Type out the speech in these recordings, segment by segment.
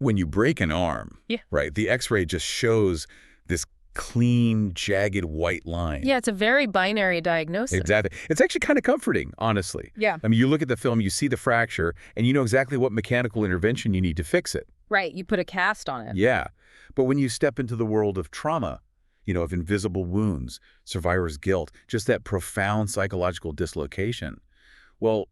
When you break an arm, Yeah. right, the X-ray just shows this clean, jagged white line. Yeah, it's a very binary diagnosis. Exactly. It's actually kind of comforting, honestly. Yeah. I mean, you look at the film, you see the fracture, and you know exactly what mechanical intervention you need to fix it. Right, you put a cast on it. Yeah. But when you step into the world of trauma, of invisible wounds, survivor's guilt, just that profound psychological dislocation, well,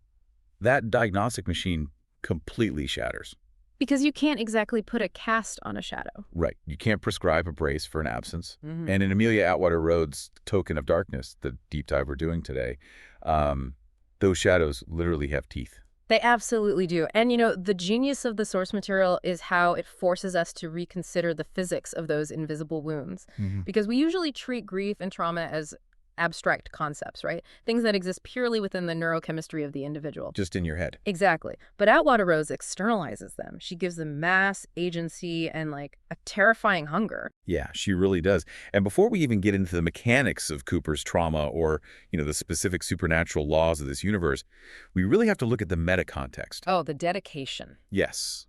that diagnostic machine completely shatters. Because you can't exactly put a cast on a shadow. Right. You can't prescribe a brace for an absence. Mm-hmm. And in Amelia Atwater-Rhodes' Token of Darkness, the deep dive we're doing today, those shadows literally have teeth. They absolutely do. And, the genius of the source material is how it forces us to reconsider the physics of those invisible wounds. Mm-hmm. Because we usually treat grief and trauma as abstract concepts, right? Things that exist purely within the neurochemistry of the individual. Just in your head. Exactly. But Atwater-Rhodes externalizes them. She gives them mass, agency, and a terrifying hunger. Yeah, she really does. And before we even get into the mechanics of Cooper's trauma or, the specific supernatural laws of this universe, we really have to look at the meta-context. Oh, the dedication. Yes.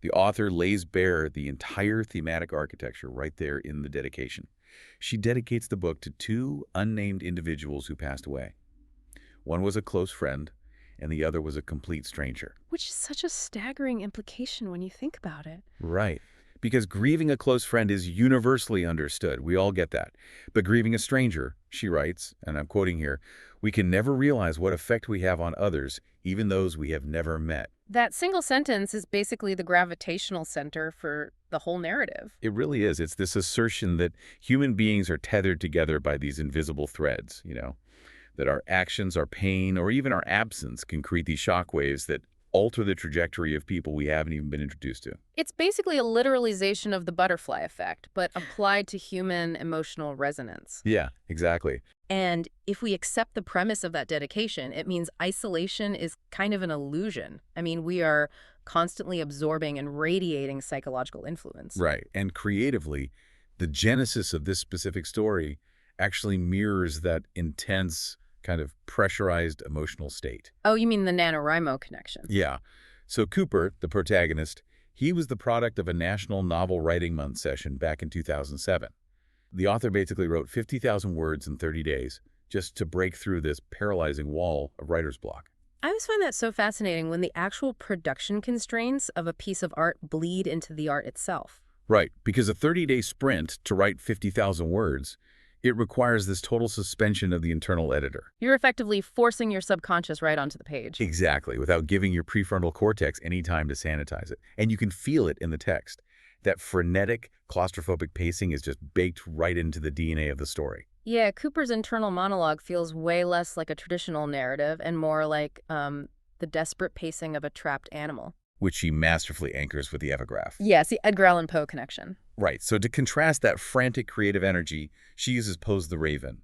The author lays bare the entire thematic architecture right there in the dedication. She dedicates the book to two unnamed individuals who passed away. One was a close friend, and the other was a complete stranger. Which is such a staggering implication when you think about it. Right. Because grieving a close friend is universally understood. We all get that. But grieving a stranger, she writes, and I'm quoting here, we can never realize what effect we have on others, even those we have never met. That single sentence is basically the gravitational center for the whole narrative. It really is. It's this assertion that human beings are tethered together by these invisible threads, that our actions, our pain, or even our absence can create these shockwaves that alter the trajectory of people we haven't even been introduced to. It's basically a literalization of the butterfly effect, but applied to human emotional resonance. Yeah, exactly. And if we accept the premise of that dedication, it means isolation is kind of an illusion. I mean, we are constantly absorbing and radiating psychological influence. Right. And creatively, the genesis of this specific story actually mirrors that intense, kind of pressurized emotional state. Oh, you mean the NaNoWriMo connection? Yeah. So Cooper, the protagonist, he was the product of a National Novel Writing Month session back in 2007. The author basically wrote 50,000 words in 30 days just to break through this paralyzing wall of writer's block. I always find that so fascinating when the actual production constraints of a piece of art bleed into the art itself. Right, because a 30-day sprint to write 50,000 words, it requires this total suspension of the internal editor. You're effectively forcing your subconscious right onto the page. Exactly, without giving your prefrontal cortex any time to sanitize it. And you can feel it in the text. That frenetic, claustrophobic pacing is just baked right into the DNA of the story. Yeah, Cooper's internal monologue feels way less like a traditional narrative and more like the desperate pacing of a trapped animal. Which she masterfully anchors with the epigraph. Yes, the Edgar Allan Poe connection. Right, so to contrast that frantic creative energy, she uses Poe's The Raven.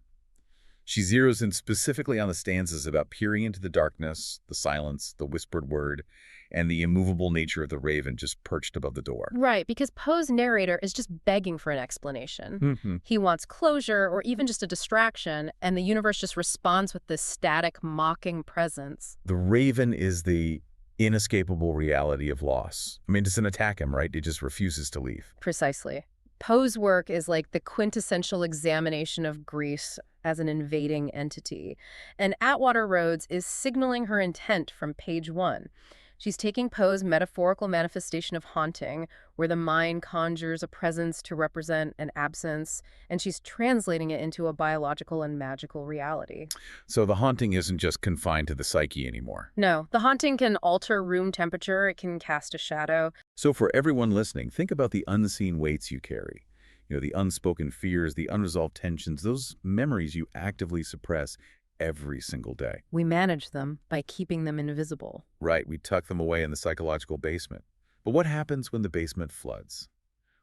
She zeroes in specifically on the stanzas about peering into the darkness, the silence, the whispered word, and the immovable nature of the raven just perched above the door. Right, because Poe's narrator is just begging for an explanation. Mm-hmm. He wants closure or even just a distraction, and the universe just responds with this static, mocking presence. The raven is the inescapable reality of loss. I mean, it doesn't attack him, right? It just refuses to leave. Precisely. Poe's work is like the quintessential examination of grief as an invading entity. And Atwater-Rhodes is signaling her intent from page 1. She's taking Poe's metaphorical manifestation of haunting, where the mind conjures a presence to represent an absence, and she's translating it into a biological and magical reality. So the haunting isn't just confined to the psyche anymore. No, the haunting can alter room temperature, it can cast a shadow. So for everyone listening, think about the unseen weights you carry. The unspoken fears, the unresolved tensions, those memories you actively suppress every single day. We manage them by keeping them invisible. Right, we tuck them away in the psychological basement. But what happens when the basement floods?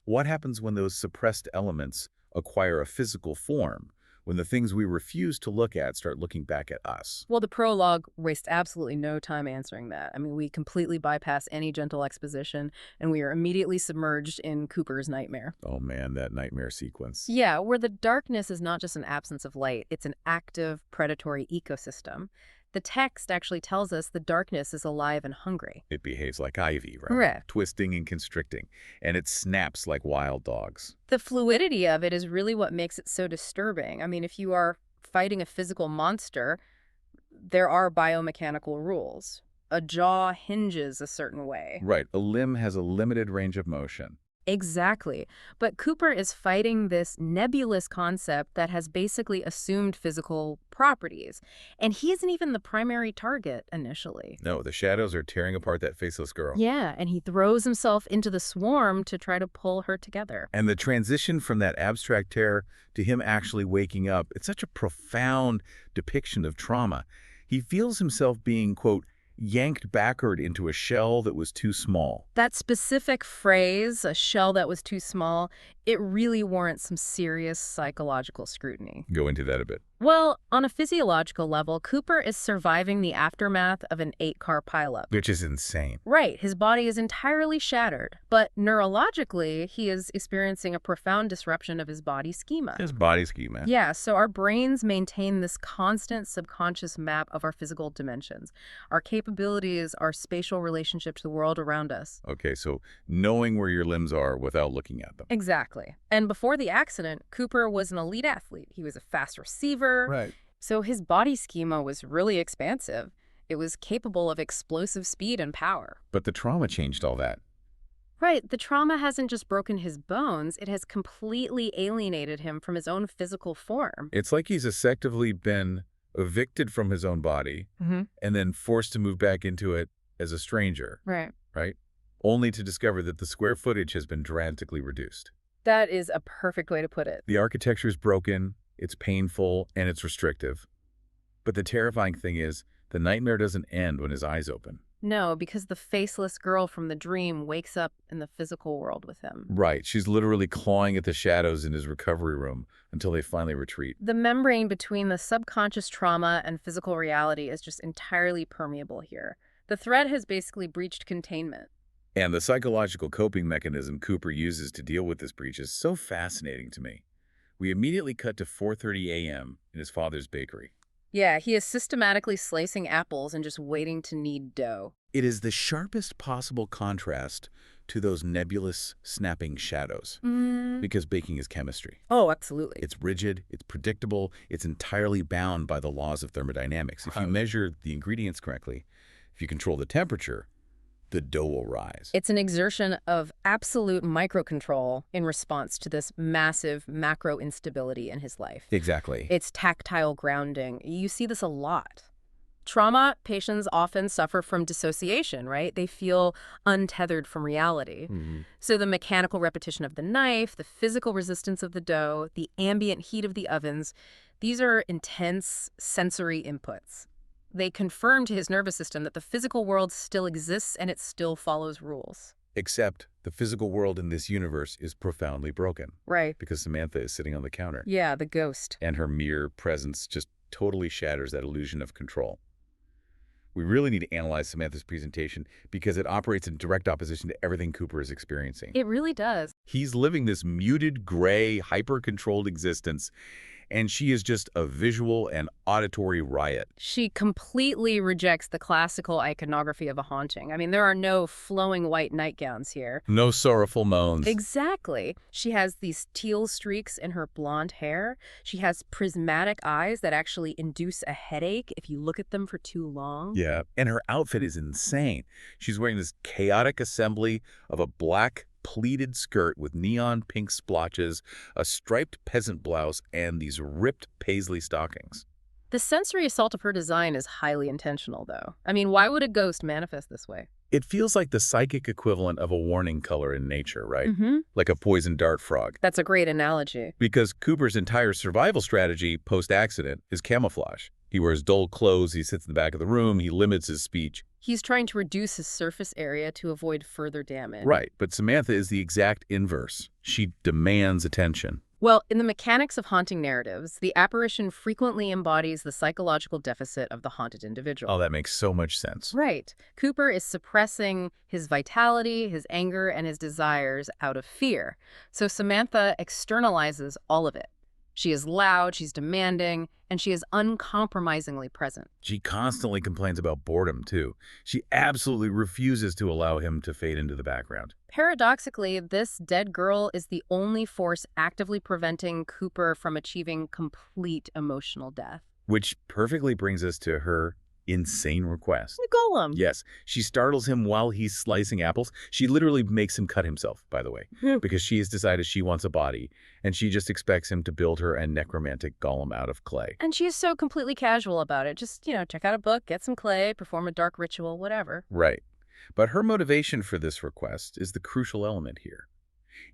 What happens when those suppressed elements acquire a physical form, when the things we refuse to look at start looking back at us? Well, the prologue wastes absolutely no time answering that. I mean, we completely bypass any gentle exposition, and we are immediately submerged in Cooper's nightmare. Oh man, that nightmare sequence. Yeah, where the darkness is not just an absence of light, it's an active, predatory ecosystem. The text actually tells us the darkness is alive and hungry. It behaves like ivy, right? Correct. Twisting and constricting, and it snaps like wild dogs. The fluidity of it is really what makes it so disturbing. I mean, if you are fighting a physical monster, there are biomechanical rules. A jaw hinges a certain way. Right, a limb has a limited range of motion. Exactly. But Cooper is fighting this nebulous concept that has basically assumed physical properties. And he isn't even the primary target initially. No, the shadows are tearing apart that faceless girl. Yeah, and he throws himself into the swarm to try to pull her together. And the transition from that abstract terror to him actually waking up, it's such a profound depiction of trauma. He feels himself being, quote, yanked backward into a shell that was too small. That specific phrase, a shell that was too small, it really warrants some serious psychological scrutiny. Go into that a bit. Well, on a physiological level, Cooper is surviving the aftermath of an 8-car pileup. Which is insane. Right, his body is entirely shattered, but neurologically, he is experiencing a profound disruption of his body schema. His body schema. Yeah, so our brains maintain this constant subconscious map of our physical dimensions, our capabilities, our spatial relationship to the world around us. Okay, so knowing where your limbs are without looking at them. Exactly. And before the accident, Cooper was an elite athlete. He was a fast receiver. Right. So his body schema was really expansive. It was capable of explosive speed and power. But the trauma changed all that. Right. The trauma hasn't just broken his bones, it has completely alienated him from his own physical form. It's like he's effectively been evicted from his own body and then forced to move back into it as a stranger, Right. right? Only to discover that the square footage has been drastically reduced. That is a perfect way to put it. The architecture is broken, it's painful, and it's restrictive. But the terrifying thing is, the nightmare doesn't end when his eyes open. No, because the faceless girl from the dream wakes up in the physical world with him. Right, she's literally clawing at the shadows in his recovery room until they finally retreat. The membrane between the subconscious trauma and physical reality is just entirely permeable here. The thread has basically breached containment. And the psychological coping mechanism Cooper uses to deal with this breach is so fascinating to me. We immediately cut to 4:30 a.m. in his father's bakery. Yeah, he is systematically slicing apples and just waiting to knead dough. It is the sharpest possible contrast to those nebulous, snapping shadows. Because baking is chemistry. Oh, absolutely. It's rigid, it's predictable, it's entirely bound by the laws of thermodynamics. If you measure the ingredients correctly, if you control the temperature, the dough will rise. It's an exertion of absolute microcontrol in response to this massive macro instability in his life. Exactly. It's tactile grounding. You see this a lot. Trauma patients often suffer from dissociation, right? They feel untethered from reality. So the mechanical repetition of the knife, the physical resistance of the dough, the ambient heat of the ovens, these are intense sensory inputs. They confirm to his nervous system that the physical world still exists and it still follows rules. Except the physical world in this universe is profoundly broken. Right. Because Samantha is sitting on the counter. Yeah, the ghost. And her mere presence just totally shatters that illusion of control. We really need to analyze Samantha's presentation because it operates in direct opposition to everything Cooper is experiencing. It really does. He's living this muted, gray, hyper-controlled existence, and she is just a visual and auditory riot. She completely rejects the classical iconography of a haunting. I mean, there are no flowing white nightgowns here. No sorrowful moans. Exactly. She has these teal streaks in her blonde hair. She has prismatic eyes that actually induce a headache if you look at them for too long. Yeah, and her outfit is insane. She's wearing this chaotic assembly of a black pleated skirt with neon pink splotches, a striped peasant blouse, and these ripped paisley stockings. The sensory assault of her design is highly intentional, though. I mean, why would a ghost manifest this way? It feels like the psychic equivalent of a warning color in nature, right? Like a poison dart frog. That's a great analogy. Because Cooper's entire survival strategy post-accident is camouflage. He wears dull clothes, he sits in the back of the room, he limits his speech. He's trying to reduce his surface area to avoid further damage. Right, but Samantha is the exact inverse. She demands attention. Well, in the mechanics of haunting narratives, the apparition frequently embodies the psychological deficit of the haunted individual. Oh, that makes so much sense. Right. Cooper is suppressing his vitality, his anger, and his desires out of fear. So Samantha externalizes all of it. She is loud, she's demanding, and she is uncompromisingly present. She constantly complains about boredom, too. She absolutely refuses to allow him to fade into the background. Paradoxically, this dead girl is the only force actively preventing Cooper from achieving complete emotional death. Which perfectly brings us to her insane request. The golem. Yes, she startles him while he's slicing apples. She literally makes him cut himself, by the way, because she has decided she wants a body, and she just expects him to build her a necromantic golem out of clay. And she is so completely casual about it. Just, check out a book, get some clay, perform a dark ritual, whatever. Right. But her motivation for this request is the crucial element here.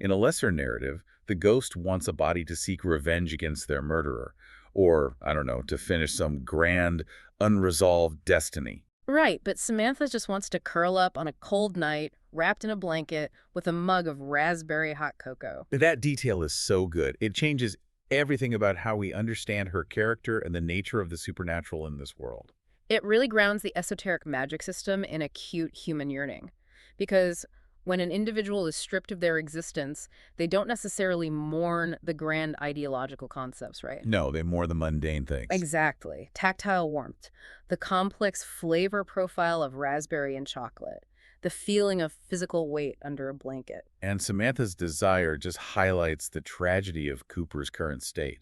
In a lesser narrative, the ghost wants a body to seek revenge against their murderer, or, I don't know, to finish some grand, unresolved destiny. Right, but Samantha just wants to curl up on a cold night, wrapped in a blanket, with a mug of raspberry hot cocoa. That detail is so good. It changes everything about how we understand her character and the nature of the supernatural in this world. It really grounds the esoteric magic system in acute human yearning. Because when an individual is stripped of their existence, they don't necessarily mourn the grand ideological concepts, right? No, they mourn the mundane things. Exactly. Tactile warmth, the complex flavor profile of raspberry and chocolate, the feeling of physical weight under a blanket. And Samantha's desire just highlights the tragedy of Cooper's current state.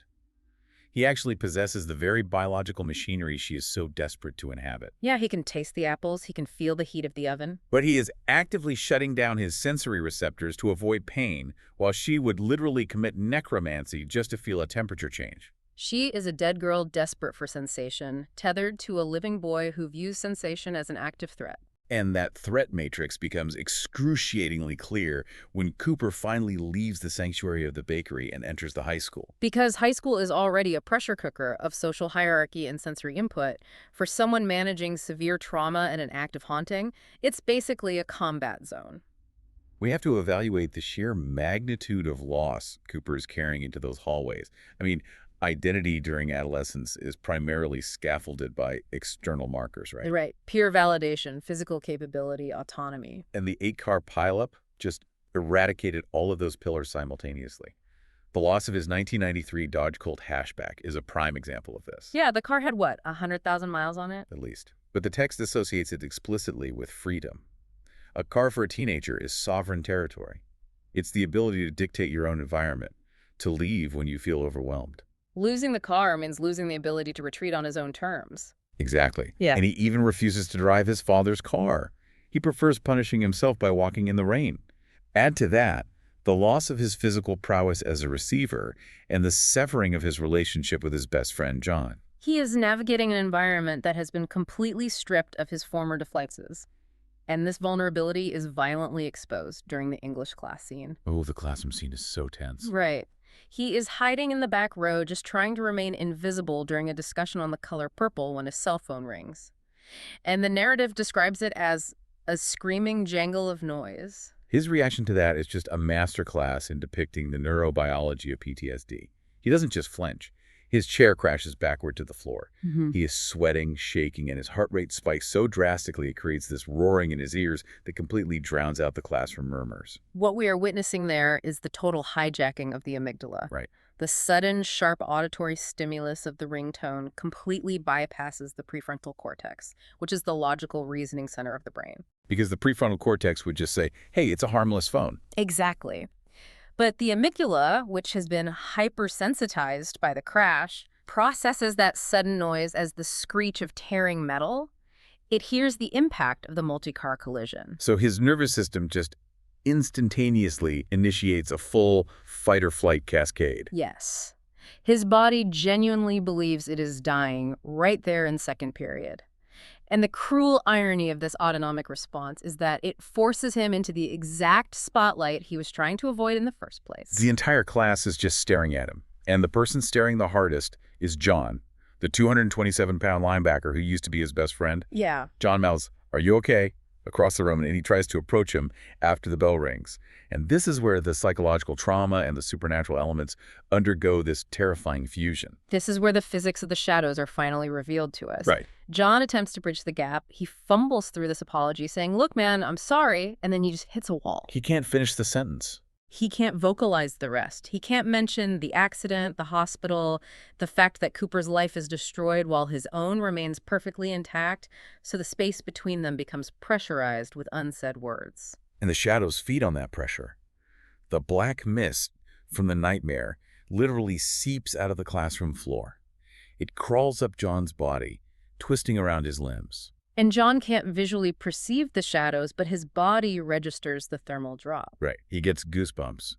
He actually possesses the very biological machinery she is so desperate to inhabit. Yeah, he can taste the apples, he can feel the heat of the oven. But he is actively shutting down his sensory receptors to avoid pain, while she would literally commit necromancy just to feel a temperature change. She is a dead girl desperate for sensation, tethered to a living boy who views sensation as an active threat. And that threat matrix becomes excruciatingly clear when Cooper finally leaves the sanctuary of the bakery and enters the high school. Because high school is already a pressure cooker of social hierarchy and sensory input, for someone managing severe trauma and an active haunting, it's basically a combat zone. We have to evaluate the sheer magnitude of loss Cooper is carrying into those hallways. I mean, identity during adolescence is primarily scaffolded by external markers, right? Right. Peer validation, physical capability, autonomy. And the 8-car pileup just eradicated all of those pillars simultaneously. The loss of his 1993 Dodge Colt hatchback is a prime example of this. Yeah, the car had what, 100,000 miles on it? At least. But the text associates it explicitly with freedom. A car for a teenager is sovereign territory. It's the ability to dictate your own environment, to leave when you feel overwhelmed. Losing the car means losing the ability to retreat on his own terms. Exactly. Yeah. And he even refuses to drive his father's car. He prefers punishing himself by walking in the rain. Add to that the loss of his physical prowess as a receiver and the severing of his relationship with his best friend, John. He is navigating an environment that has been completely stripped of his former defenses. And this vulnerability is violently exposed during the English class scene. Oh, the classroom scene is so tense. Right. He is hiding in the back row, just trying to remain invisible during a discussion on the color purple when his cell phone rings. And the narrative describes it as a screaming jangle of noise. His reaction to that is just a masterclass in depicting the neurobiology of PTSD. He doesn't just flinch. His chair crashes backward to the floor. He is sweating, shaking, and his heart rate spikes so drastically it creates this roaring in his ears that completely drowns out the classroom murmurs. What we are witnessing there is the total hijacking of the amygdala. Right. The sudden, sharp auditory stimulus of the ringtone completely bypasses the prefrontal cortex, which is the logical reasoning center of the brain. Because the prefrontal cortex would just say, hey, it's a harmless phone. Exactly. But the amygdala, which has been hypersensitized by the crash, processes that sudden noise as the screech of tearing metal. It hears the impact of the multi-car collision. So his nervous system just instantaneously initiates a full fight-or-flight cascade. Yes. His body genuinely believes it is dying right there in second period. And the cruel irony of this autonomic response is that it forces him into the exact spotlight he was trying to avoid in the first place. The entire class is just staring at him. And the person staring the hardest is John, the 227-pound linebacker who used to be his best friend. Yeah. John mouths, "Are you okay?" across the room, and he tries to approach him after the bell rings. And this is where the psychological trauma and the supernatural elements undergo this terrifying fusion. This is where the physics of the shadows are finally revealed to us. Right. John attempts to bridge the gap. He fumbles through this apology saying, "Look, man, I'm sorry," and then he just hits a wall. He can't finish the sentence. he can't vocalize the rest. He can't mention the accident, the hospital, the fact that Cooper's life is destroyed while his own remains perfectly intact, so the space between them becomes pressurized with unsaid words. And the shadows feed on that pressure. The black mist from the nightmare literally seeps out of the classroom floor. It crawls up John's body, twisting around his limbs. And John can't visually perceive the shadows, but his body registers the thermal drop. Right. He gets goosebumps.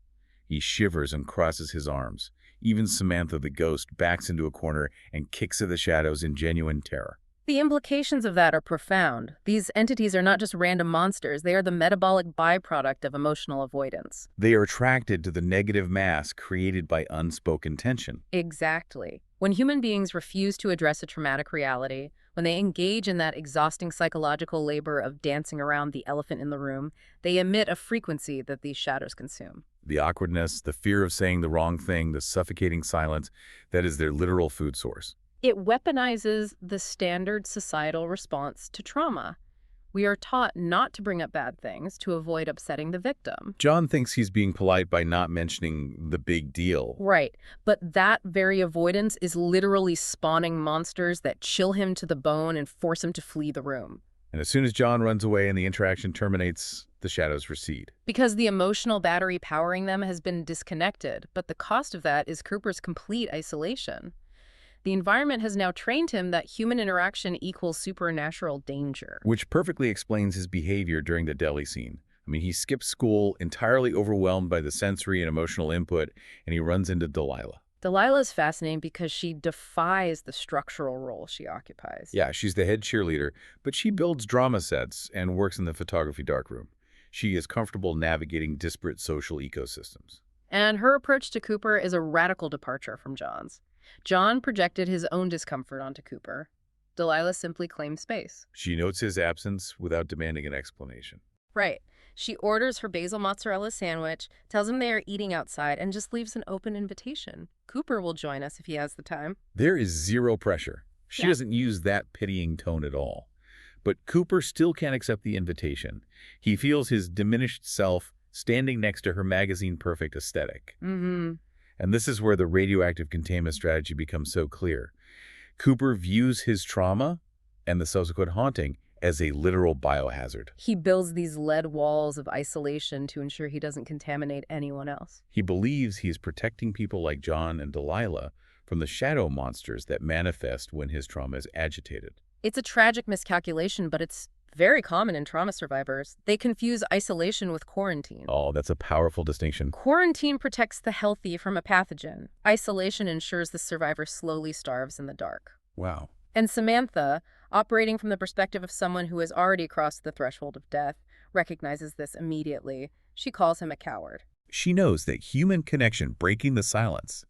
He shivers and crosses his arms. Even Samantha, the ghost, backs into a corner and kicks at the shadows in genuine terror. The implications of that are profound. These entities are not just random monsters. They are the metabolic byproduct of emotional avoidance. They are attracted to the negative mass created by unspoken tension. Exactly. When human beings refuse to address a traumatic reality, when they engage in that exhausting psychological labor of dancing around the elephant in the room, they emit a frequency that these shadows consume. The awkwardness, the fear of saying the wrong thing, the suffocating silence, that is their literal food source. It weaponizes the standard societal response to trauma. We are taught not to bring up bad things to avoid upsetting the victim. John thinks he's being polite by not mentioning the big deal. Right, but that very avoidance is literally spawning monsters that chill him to the bone and force him to flee the room. And as soon as John runs away and the interaction terminates, the shadows recede. Because the emotional battery powering them has been disconnected, but the cost of that is Cooper's complete isolation. The environment has now trained him that human interaction equals supernatural danger. Which perfectly explains his behavior during the deli scene. I mean, he skips school, entirely overwhelmed by the sensory and emotional input, and he runs into Delilah. Delilah is fascinating because she defies the structural role she occupies. Yeah, she's the head cheerleader, but she builds drama sets and works in the photography darkroom. She is comfortable navigating disparate social ecosystems. And her approach to Cooper is a radical departure from John's. John projected his own discomfort onto Cooper. Delilah simply claimed space. She notes his absence without demanding an explanation. Right. She orders her basil mozzarella sandwich, tells him they are eating outside, and just leaves an open invitation. Cooper will join us if he has the time. There is zero pressure. She doesn't use that pitying tone at all. But Cooper still can't accept the invitation. He feels his diminished self standing next to her magazine-perfect aesthetic. And this is where the radioactive containment strategy becomes so clear. Cooper views his trauma and the subsequent haunting as a literal biohazard. He builds these lead walls of isolation to ensure he doesn't contaminate anyone else. He believes he is protecting people like John and Delilah from the shadow monsters that manifest when his trauma is agitated. It's a tragic miscalculation, but it's very common in trauma survivors. They confuse isolation with quarantine. Oh, that's a powerful distinction. Quarantine protects the healthy from a pathogen. Isolation ensures the survivor slowly starves in the dark. Wow. And Samantha, operating from the perspective of someone who has already crossed the threshold of death, recognizes this immediately. She calls him a coward. She knows that human connection, breaking the silence,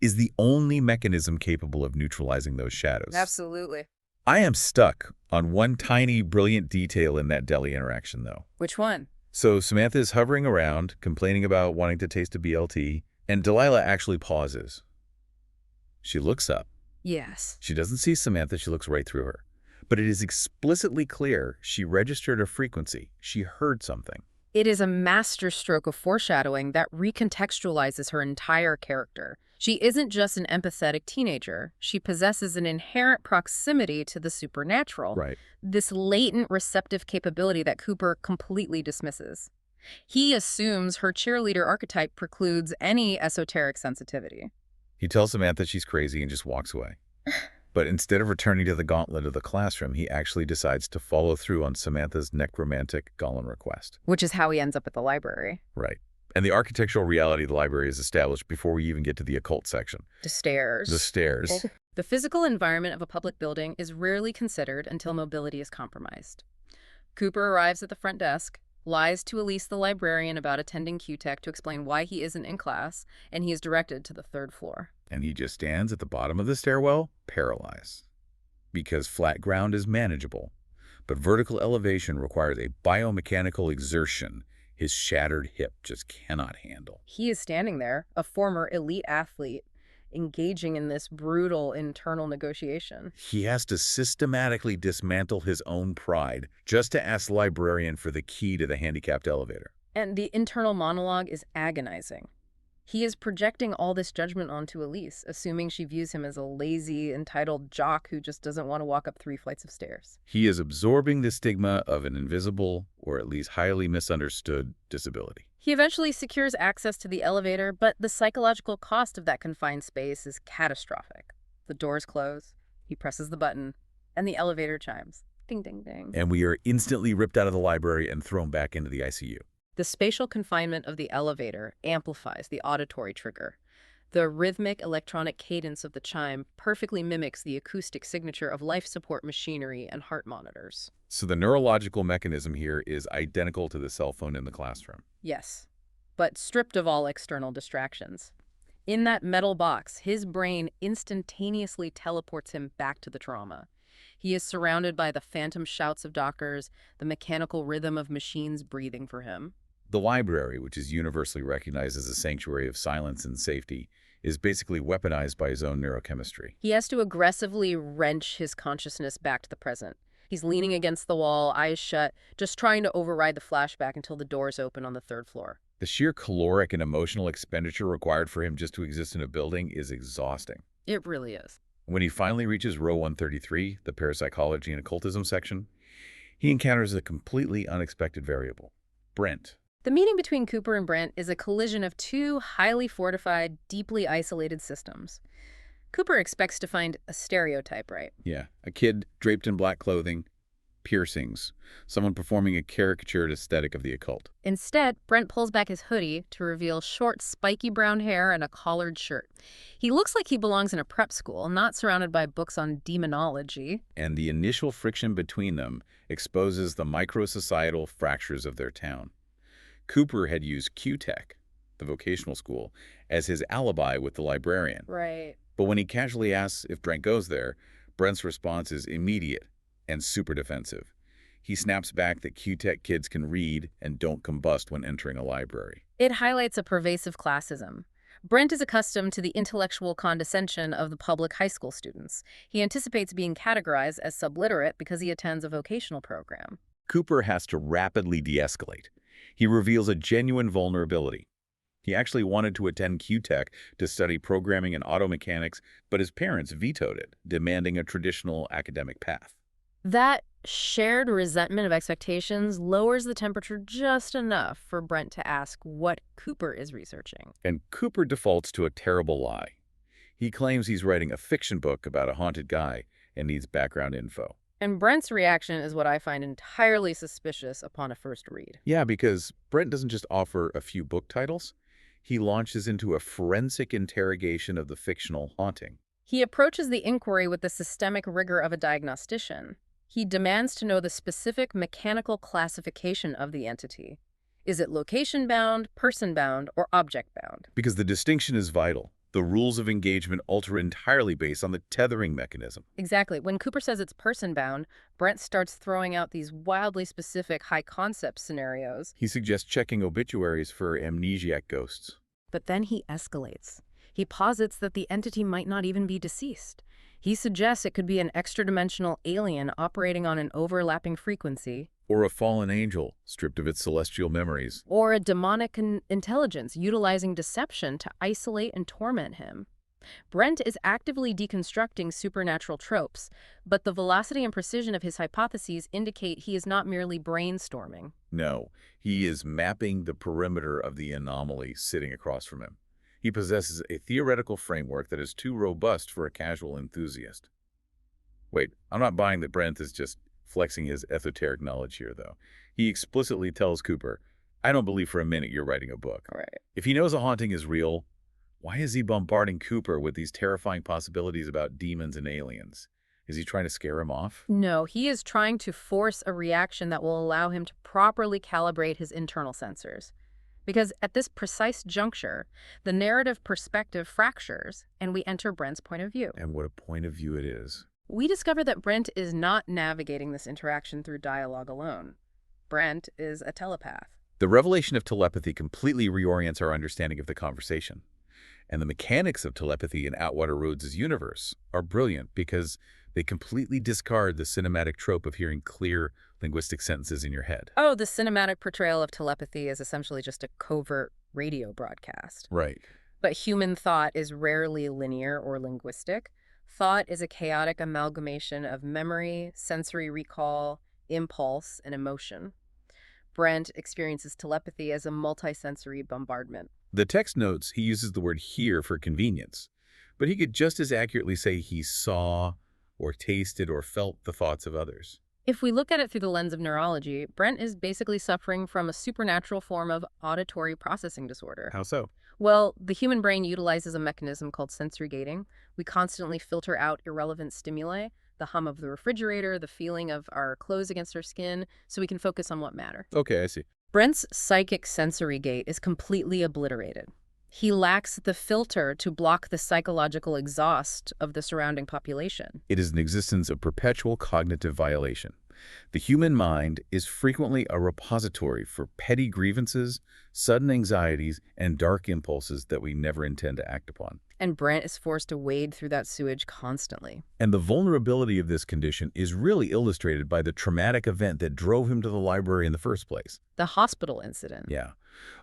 is the only mechanism capable of neutralizing those shadows. Absolutely. I am stuck on one tiny, brilliant detail in that deli interaction, though. Which one? So Samantha is hovering around, complaining about wanting to taste a BLT, and Delilah actually pauses. She looks up. Yes. She doesn't see Samantha, she looks right through her. But it is explicitly clear she registered a frequency. She heard something. It is a masterstroke of foreshadowing that recontextualizes her entire character. She isn't just an empathetic teenager. She possesses an inherent proximity to the supernatural. Right. This latent receptive capability that Cooper completely dismisses. He assumes her cheerleader archetype precludes any esoteric sensitivity. He tells Samantha she's crazy and just walks away. But instead of returning to the gauntlet of the classroom, he actually decides to follow through on Samantha's necromantic Gollum request. Which is how he ends up at the library. Right. And the architectural reality of the library is established before we even get to the occult section. The stairs. The stairs. The physical environment of a public building is rarely considered until mobility is compromised. Cooper arrives at the front desk, lies to Elise the librarian about attending Q-Tech to explain why he isn't in class, and he is directed to the third floor. And he just stands at the bottom of the stairwell, paralyzed. Because flat ground is manageable, but vertical elevation requires a biomechanical exertion his shattered hip just cannot handle. He is standing there, a former elite athlete, engaging in this brutal internal negotiation. He has to systematically dismantle his own pride just to ask the librarian for the key to the handicapped elevator. And the internal monologue is agonizing. He is projecting all this judgment onto Elise, assuming she views him as a lazy, entitled jock who just doesn't want to walk up 3 flights of stairs. He is absorbing the stigma of an invisible, or at least highly misunderstood, disability. He eventually secures access to the elevator, but the psychological cost of that confined space is catastrophic. The doors close, he presses the button, and the elevator chimes. Ding, ding, ding. And we are instantly ripped out of the library and thrown back into the ICU. The spatial confinement of the elevator amplifies the auditory trigger. The rhythmic electronic cadence of the chime perfectly mimics the acoustic signature of life support machinery and heart monitors. So the neurological mechanism here is identical to the cell phone in the classroom. Yes, but stripped of all external distractions. In that metal box, his brain instantaneously teleports him back to the trauma. He is surrounded by the phantom shouts of doctors, the mechanical rhythm of machines breathing for him. The library, which is universally recognized as a sanctuary of silence and safety, is basically weaponized by his own neurochemistry. He has to aggressively wrench his consciousness back to the present. He's leaning against the wall, eyes shut, just trying to override the flashback until the doors open on the 3rd floor. The sheer caloric and emotional expenditure required for him just to exist in a building is exhausting. It really is. When he finally reaches row 133, the parapsychology and occultism section, he encounters a completely unexpected variable, Brent. The meeting between Cooper and Brent is a collision of 2 highly fortified, deeply isolated systems. Cooper expects to find a stereotype, right? Yeah, a kid draped in black clothing, piercings, someone performing a caricatured aesthetic of the occult. Instead, Brent pulls back his hoodie to reveal short, spiky brown hair and a collared shirt. He looks like he belongs in a prep school, not surrounded by books on demonology. And the initial friction between them exposes the micro-societal fractures of their town. Cooper had used Q-Tech, the vocational school, as his alibi with the librarian. Right. But when he casually asks if Brent goes there, Brent's response is immediate and super defensive. He snaps back that Q-Tech kids can read and don't combust when entering a library. It highlights a pervasive classism. Brent is accustomed to the intellectual condescension of the public high school students. He anticipates being categorized as subliterate because he attends a vocational program. Cooper has to rapidly de-escalate. He reveals a genuine vulnerability. He actually wanted to attend Q-Tech to study programming and auto mechanics, but his parents vetoed it, demanding a traditional academic path. That shared resentment of expectations lowers the temperature just enough for Brent to ask what Cooper is researching. And Cooper defaults to a terrible lie. He claims he's writing a fiction book about a haunted guy and needs background info. And Brent's reaction is what I find entirely suspicious upon a first read. Yeah, because Brent doesn't just offer a few book titles. He launches into a forensic interrogation of the fictional haunting. He approaches the inquiry with the systemic rigor of a diagnostician. He demands to know the specific mechanical classification of the entity. Is it location-bound, person-bound, or object-bound? Because the distinction is vital. The rules of engagement alter entirely based on the tethering mechanism. Exactly. When Cooper says it's person-bound, Brent starts throwing out these wildly specific high-concept scenarios. He suggests checking obituaries for amnesiac ghosts. But then he escalates. He posits that the entity might not even be deceased. He suggests it could be an extra-dimensional alien operating on an overlapping frequency. Or a fallen angel, stripped of its celestial memories. Or a demonic intelligence utilizing deception to isolate and torment him. Brent is actively deconstructing supernatural tropes, but the velocity and precision of his hypotheses indicate he is not merely brainstorming. No, he is mapping the perimeter of the anomaly sitting across from him. He possesses a theoretical framework that is too robust for a casual enthusiast. Wait, I'm not buying that Brent is just flexing his esoteric knowledge here, though. He explicitly tells Cooper, I don't believe for a minute you're writing a book. Right. If he knows a haunting is real, why is he bombarding Cooper with these terrifying possibilities about demons and aliens? Is he trying to scare him off? No, he is trying to force a reaction that will allow him to properly calibrate his internal sensors. Because at this precise juncture, the narrative perspective fractures, and we enter Brent's point of view. And what a point of view it is. We discover that Brent is not navigating this interaction through dialogue alone. Brent is a telepath. The revelation of telepathy completely reorients our understanding of the conversation. And the mechanics of telepathy in Atwater-Rhodes' universe are brilliant because They completely discard the cinematic trope of hearing clear linguistic sentences in your head. Oh, the cinematic portrayal of telepathy is essentially just a covert radio broadcast. Right. But human thought is rarely linear or linguistic. Thought is a chaotic amalgamation of memory, sensory recall, impulse, and emotion. Brent experiences telepathy as a multisensory bombardment. The text notes he uses the word hear for convenience, but he could just as accurately say he saw or tasted or felt the thoughts of others. If we look at it through the lens of neurology, Brent is basically suffering from a supernatural form of auditory processing disorder. How so? Well, the human brain utilizes a mechanism called sensory gating. We constantly filter out irrelevant stimuli, the hum of the refrigerator, the feeling of our clothes against our skin, so we can focus on what matters. Okay, I see. Brent's psychic sensory gate is completely obliterated. He lacks the filter to block the psychological exhaust of the surrounding population. It is an existence of perpetual cognitive violation. The human mind is frequently a repository for petty grievances, sudden anxieties, and dark impulses that we never intend to act upon. And Brent is forced to wade through that sewage constantly. And the vulnerability of this condition is really illustrated by the traumatic event that drove him to the library in the first place. The hospital incident. Yeah.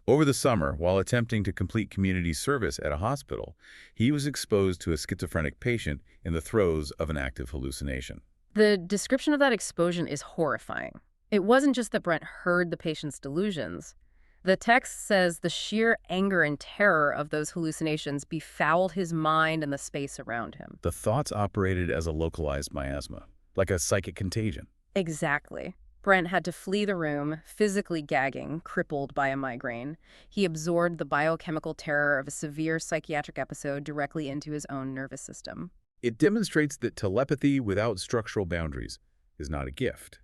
Over the summer, while attempting to complete community service at a hospital, he was exposed to a schizophrenic patient in the throes of an active hallucination. The description of that exposure is horrifying. It wasn't just that Brent heard the patient's delusions. The text says the sheer anger and terror of those hallucinations befouled his mind and the space around him. The thoughts operated as a localized miasma, like a psychic contagion. Exactly. Brent had to flee the room, physically gagging, crippled by a migraine. He absorbed the biochemical terror of a severe psychiatric episode directly into his own nervous system. It demonstrates that telepathy without structural boundaries is not a gift.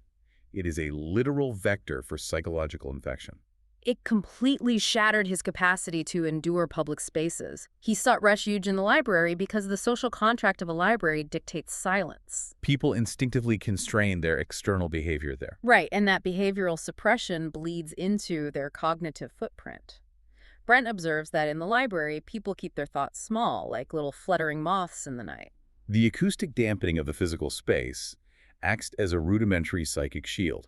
It is a literal vector for psychological infection. It completely shattered his capacity to endure public spaces. He sought refuge in the library because the social contract of a library dictates silence. People instinctively constrain their external behavior there. Right, and that behavioral suppression bleeds into their cognitive footprint. Brent observes that in the library, people keep their thoughts small, like little fluttering moths in the night. The acoustic dampening of the physical space acts as a rudimentary psychic shield.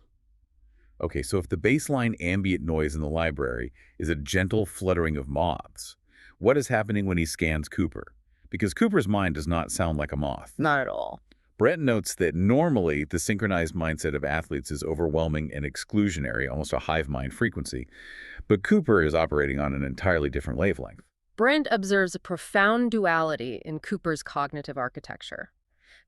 Okay, so if the baseline ambient noise in the library is a gentle fluttering of moths, what is happening when he scans Cooper? Because Cooper's mind does not sound like a moth. Not at all. Brent notes that normally the synchronized mindset of athletes is overwhelming and exclusionary, almost a hive mind frequency, but Cooper is operating on an entirely different wavelength. Brent observes a profound duality in Cooper's cognitive architecture.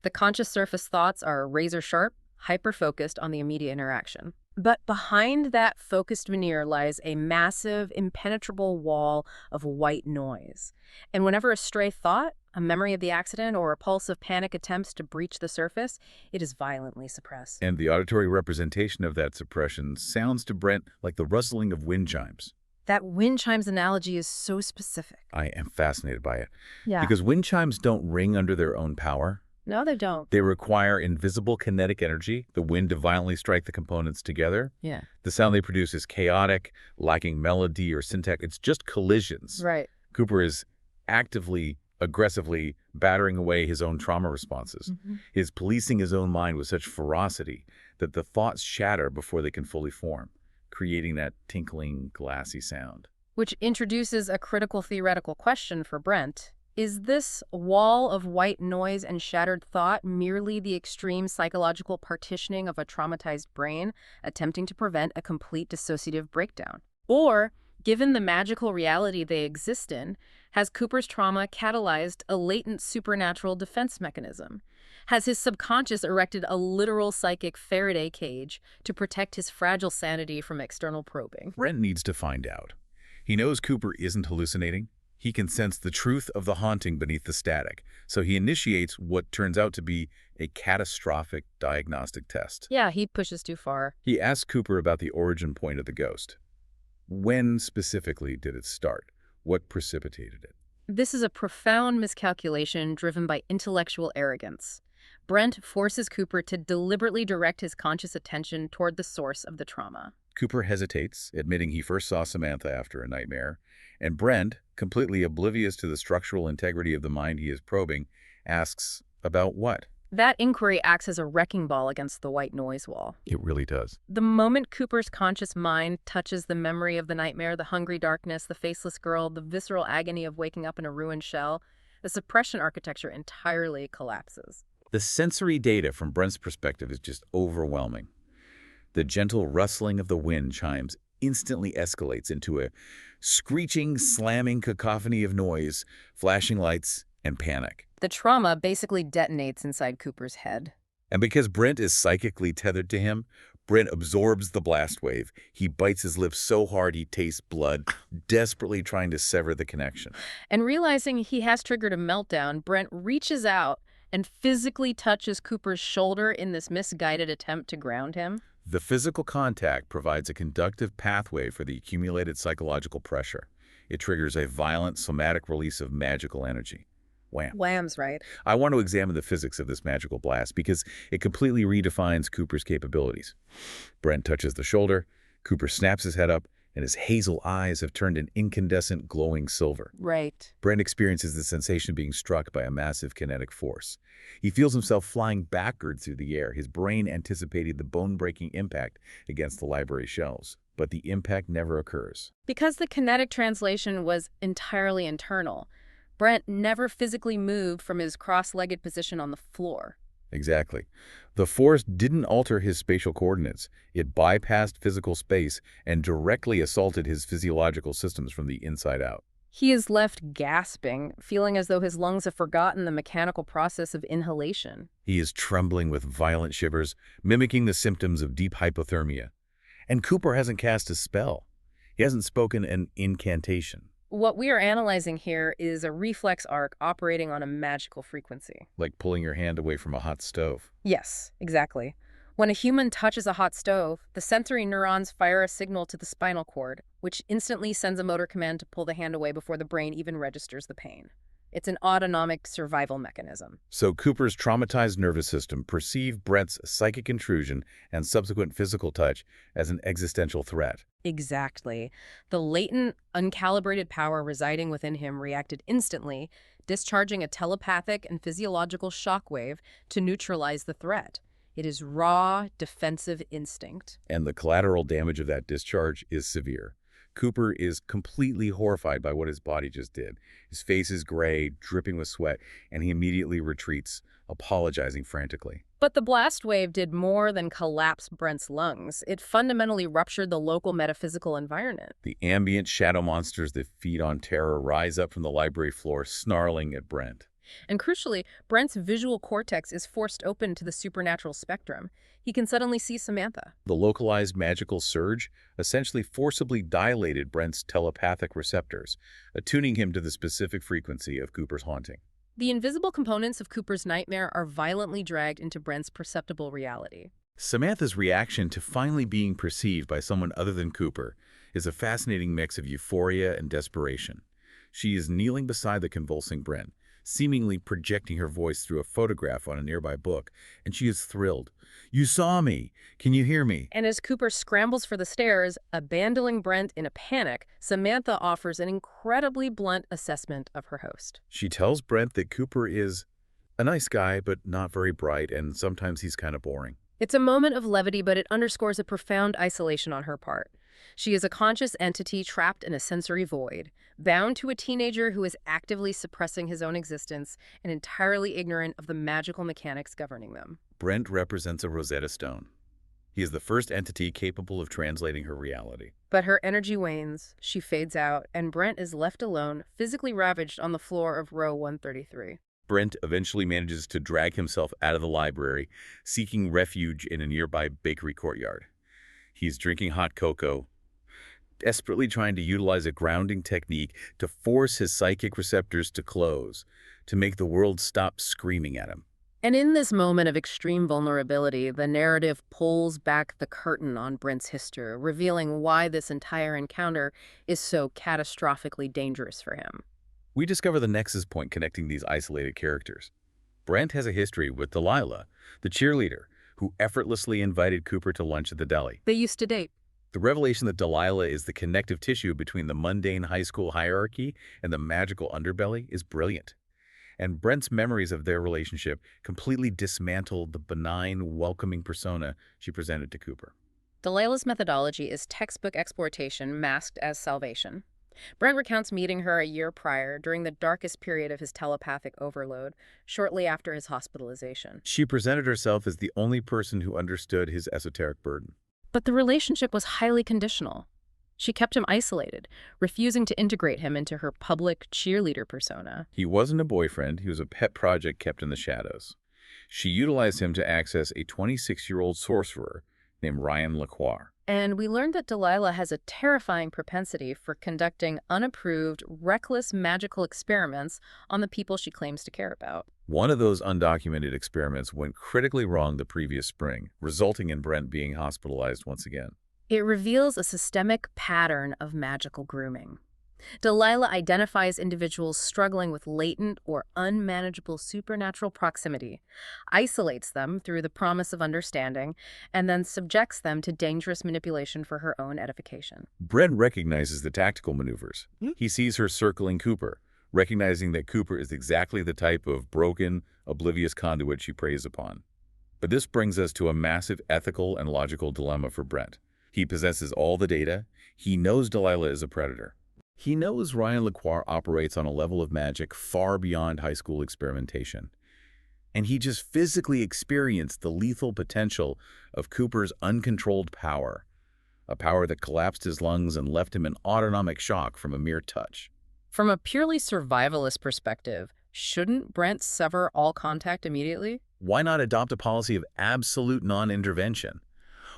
The conscious surface thoughts are razor-sharp, hyper-focused on the immediate interaction. But behind that focused veneer lies a massive, impenetrable wall of white noise. And whenever a stray thought, a memory of the accident, or a pulse of panic attempts to breach the surface, it is violently suppressed. And the auditory representation of that suppression sounds to Brent like the rustling of wind chimes. That wind chimes analogy is so specific. I am fascinated by it. Yeah. Because wind chimes don't ring under their own power. No, they don't. They require invisible kinetic energy, the wind to violently strike the components together. Yeah. The sound they produce is chaotic, lacking melody or syntax. It's just collisions. Right. Cooper is actively, aggressively battering away his own trauma responses. He's policing his own mind with such ferocity that the thoughts shatter before they can fully form, creating that tinkling, glassy sound. Which introduces a critical theoretical question for Brent. Is this wall of white noise and shattered thought merely the extreme psychological partitioning of a traumatized brain attempting to prevent a complete dissociative breakdown? Or, given the magical reality they exist in, has Cooper's trauma catalyzed a latent supernatural defense mechanism? Has his subconscious erected a literal psychic Faraday cage to protect his fragile sanity from external probing? Brent needs to find out. He knows Cooper isn't hallucinating. He can sense the truth of the haunting beneath the static, so he initiates what turns out to be a catastrophic diagnostic test. Yeah, he pushes too far. He asks Cooper about the origin point of the ghost. When specifically did it start? What precipitated it? This is a profound miscalculation driven by intellectual arrogance. Brent forces Cooper to deliberately direct his conscious attention toward the source of the trauma. Cooper hesitates, admitting he first saw Samantha after a nightmare, and Brent, completely oblivious to the structural integrity of the mind he is probing, asks, about what? That inquiry acts as a wrecking ball against the white noise wall. It really does. The moment Cooper's conscious mind touches the memory of the nightmare, the hungry darkness, the faceless girl, the visceral agony of waking up in a ruined shell, the suppression architecture entirely collapses. The sensory data from Brent's perspective is just overwhelming. The gentle rustling of the wind chimes instantly escalates into a screeching, slamming cacophony of noise, flashing lights, and panic. The trauma basically detonates inside Cooper's head. And because Brent is psychically tethered to him, Brent absorbs the blast wave. He bites his lips so hard he tastes blood, desperately trying to sever the connection. And realizing he has triggered a meltdown, Brent reaches out and physically touches Cooper's shoulder in this misguided attempt to ground him. The physical contact provides a conductive pathway for the accumulated psychological pressure. It triggers a violent somatic release of magical energy. Wham. Wham's right. I want to examine the physics of this magical blast because it completely redefines Cooper's capabilities. Brent touches the shoulder, Cooper snaps his head up, and his hazel eyes have turned an incandescent glowing silver. Right. Brent experiences the sensation of being struck by a massive kinetic force. He feels himself flying backward through the air, his brain anticipating the bone-breaking impact against the library shelves. But the impact never occurs. Because the kinetic translation was entirely internal, Brent never physically moved from his cross-legged position on the floor. Exactly. The force didn't alter his spatial coordinates. It bypassed physical space and directly assaulted his physiological systems from the inside out. He is left gasping, feeling as though his lungs have forgotten the mechanical process of inhalation. He is trembling with violent shivers, mimicking the symptoms of deep hypothermia. And Cooper hasn't cast a spell. He hasn't spoken an incantation. What we are analyzing here is a reflex arc operating on a magical frequency. Like pulling your hand away from a hot stove. Yes, exactly. When a human touches a hot stove, the sensory neurons fire a signal to the spinal cord, which instantly sends a motor command to pull the hand away before the brain even registers the pain. It's an autonomic survival mechanism. So Cooper's traumatized nervous system perceived Brent's psychic intrusion and subsequent physical touch as an existential threat. Exactly. The latent, uncalibrated power residing within him reacted instantly, discharging a telepathic and physiological shockwave to neutralize the threat. It is raw, defensive instinct. And the collateral damage of that discharge is severe. Cooper is completely horrified by what his body just did. His face is gray, dripping with sweat, and he immediately retreats, apologizing frantically. But the blast wave did more than collapse Brent's lungs. It fundamentally ruptured the local metaphysical environment. The ambient shadow monsters that feed on terror rise up from the library floor, snarling at Brent. And crucially, Brent's visual cortex is forced open to the supernatural spectrum. He can suddenly see Samantha. The localized magical surge essentially forcibly dilated Brent's telepathic receptors, attuning him to the specific frequency of Cooper's haunting. The invisible components of Cooper's nightmare are violently dragged into Brent's perceptible reality. Samantha's reaction to finally being perceived by someone other than Cooper is a fascinating mix of euphoria and desperation. She is kneeling beside the convulsing Brent, seemingly projecting her voice through a photograph on a nearby book, and she is thrilled. "You saw me! Can you hear me?" And as Cooper scrambles for the stairs, abandoning Brent in a panic, Samantha offers an incredibly blunt assessment of her host. She tells Brent that Cooper is a nice guy, but not very bright, and sometimes he's kind of boring. It's a moment of levity, but it underscores a profound isolation on her part. She is a conscious entity trapped in a sensory void, bound to a teenager who is actively suppressing his own existence and entirely ignorant of the magical mechanics governing them. Brent represents a Rosetta Stone. He is the first entity capable of translating her reality. But her energy wanes, she fades out, and Brent is left alone, physically ravaged on the floor of row 133. Brent eventually manages to drag himself out of the library, seeking refuge in a nearby bakery courtyard. He's drinking hot cocoa, desperately trying to utilize a grounding technique to force his psychic receptors to close, to make the world stop screaming at him. And in this moment of extreme vulnerability, the narrative pulls back the curtain on Brent's history, revealing why this entire encounter is so catastrophically dangerous for him. We discover the nexus point connecting these isolated characters. Brent has a history with Delilah, the cheerleader, who effortlessly invited Cooper to lunch at the deli. They used to date. The revelation that Delilah is the connective tissue between the mundane high school hierarchy and the magical underbelly is brilliant. and Brent's memories of their relationship completely dismantled the benign, welcoming persona she presented to Cooper. Delilah's methodology is textbook exploitation masked as salvation. Brent recounts meeting her a year prior during the darkest period of his telepathic overload, shortly after his hospitalization. She presented herself as the only person who understood his esoteric burden. But the relationship was highly conditional. She kept him isolated, refusing to integrate him into her public cheerleader persona. He wasn't a boyfriend, he was a pet project kept in the shadows. She utilized him to access a 26-year-old sorcerer named Ryan Lacroix. And we learned that Delilah has a terrifying propensity for conducting unapproved, reckless magical experiments on the people she claims to care about. One of those undocumented experiments went critically wrong the previous spring, resulting in Brent being hospitalized once again. It reveals a systemic pattern of magical grooming. Delilah identifies individuals struggling with latent or unmanageable supernatural proximity, isolates them through the promise of understanding, and then subjects them to dangerous manipulation for her own edification. Brent recognizes the tactical maneuvers. He sees her circling Cooper, recognizing that Cooper is exactly the type of broken, oblivious conduit she preys upon. But this brings us to a massive ethical and logical dilemma for Brent. He possesses all the data. He knows Delilah is a predator. He knows Ryan Lacroix operates on a level of magic far beyond high school experimentation. And he just physically experienced the lethal potential of Cooper's uncontrolled power, a power that collapsed his lungs and left him in autonomic shock from a mere touch. From a purely survivalist perspective, shouldn't Brent sever all contact immediately? Why not adopt a policy of absolute non-intervention?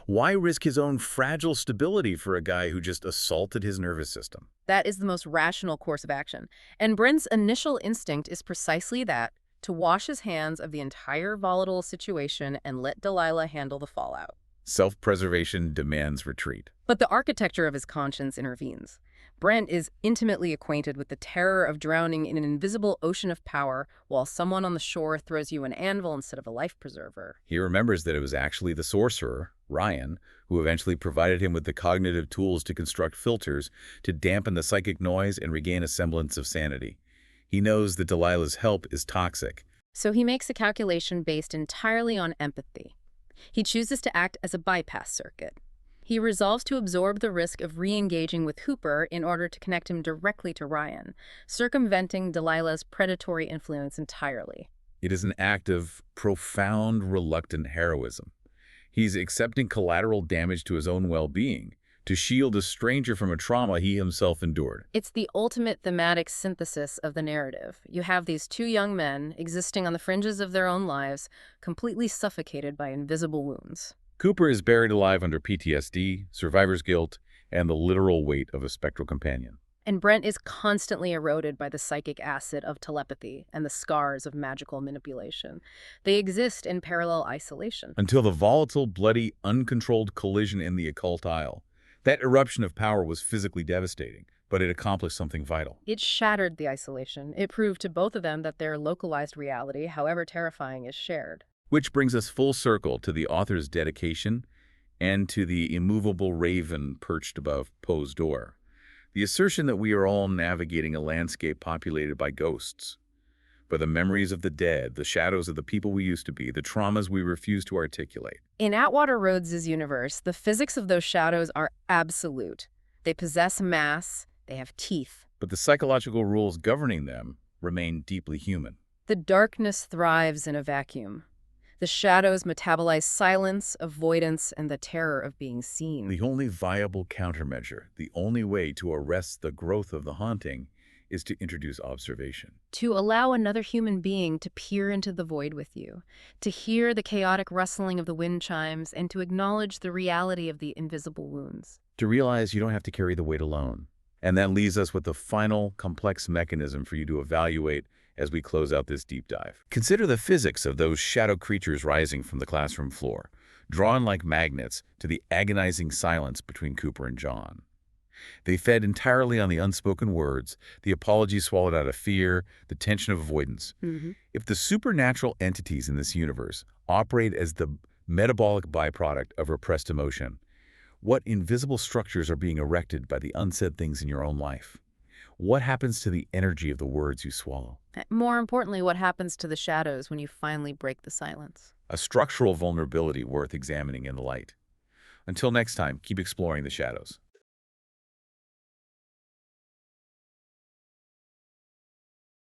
Why risk his own fragile stability for a guy who just assaulted his nervous system? That is the most rational course of action. And Brent's initial instinct is precisely that, to wash his hands of the entire volatile situation and let Delilah handle the fallout. Self-preservation demands retreat. But the architecture of his conscience intervenes. Brent is intimately acquainted with the terror of drowning in an invisible ocean of power while someone on the shore throws you an anvil instead of a life preserver. He remembers that it was actually the sorcerer, Ryan, who eventually provided him with the cognitive tools to construct filters to dampen the psychic noise and regain a semblance of sanity. He knows that Delilah's help is toxic. So he makes a calculation based entirely on empathy. He chooses to act as a bypass circuit. He resolves to absorb the risk of re-engaging with Cooper in order to connect him directly to Ryan, circumventing Delilah's predatory influence entirely. It is an act of profound, reluctant heroism. He's accepting collateral damage to his own well-being to shield a stranger from a trauma he himself endured. It's the ultimate thematic synthesis of the narrative. You have these two young men existing on the fringes of their own lives, completely suffocated by invisible wounds. Cooper is buried alive under PTSD, survivor's guilt, and the literal weight of a spectral companion. And Brent is constantly eroded by the psychic acid of telepathy and the scars of magical manipulation. They exist in parallel isolation. Until the volatile, bloody, uncontrolled collision in the occult aisle. That eruption of power was physically devastating, but it accomplished something vital. It shattered the isolation. It proved to both of them that their localized reality, however terrifying, is shared. Which brings us full circle to the author's dedication and to the immovable raven perched above Poe's door. The assertion that we are all navigating a landscape populated by ghosts, by the memories of the dead, the shadows of the people we used to be, the traumas we refuse to articulate. In Atwater-Rhodes' universe, the physics of those shadows are absolute. They possess mass, they have teeth. But the psychological rules governing them remain deeply human. The darkness thrives in a vacuum. The shadows metabolize silence, avoidance, and the terror of being seen. The only viable countermeasure, the only way to arrest the growth of the haunting, is to introduce observation. To allow another human being to peer into the void with you, to hear the chaotic rustling of the wind chimes, and to acknowledge the reality of the invisible wounds. To realize you don't have to carry the weight alone. And that leaves us with the final complex mechanism for you to evaluate as we close out this deep dive. Consider the physics of those shadow creatures rising from the classroom floor, drawn like magnets to the agonizing silence between Cooper and John. They fed entirely on the unspoken words, the apologies swallowed out of fear, the tension of avoidance. If the supernatural entities in this universe operate as the metabolic byproduct of repressed emotion, what invisible structures are being erected by the unsaid things in your own life? What happens to the energy of the words you swallow? More importantly, what happens to the shadows when you finally break the silence? A structural vulnerability worth examining in the light. Until next time, keep exploring the shadows.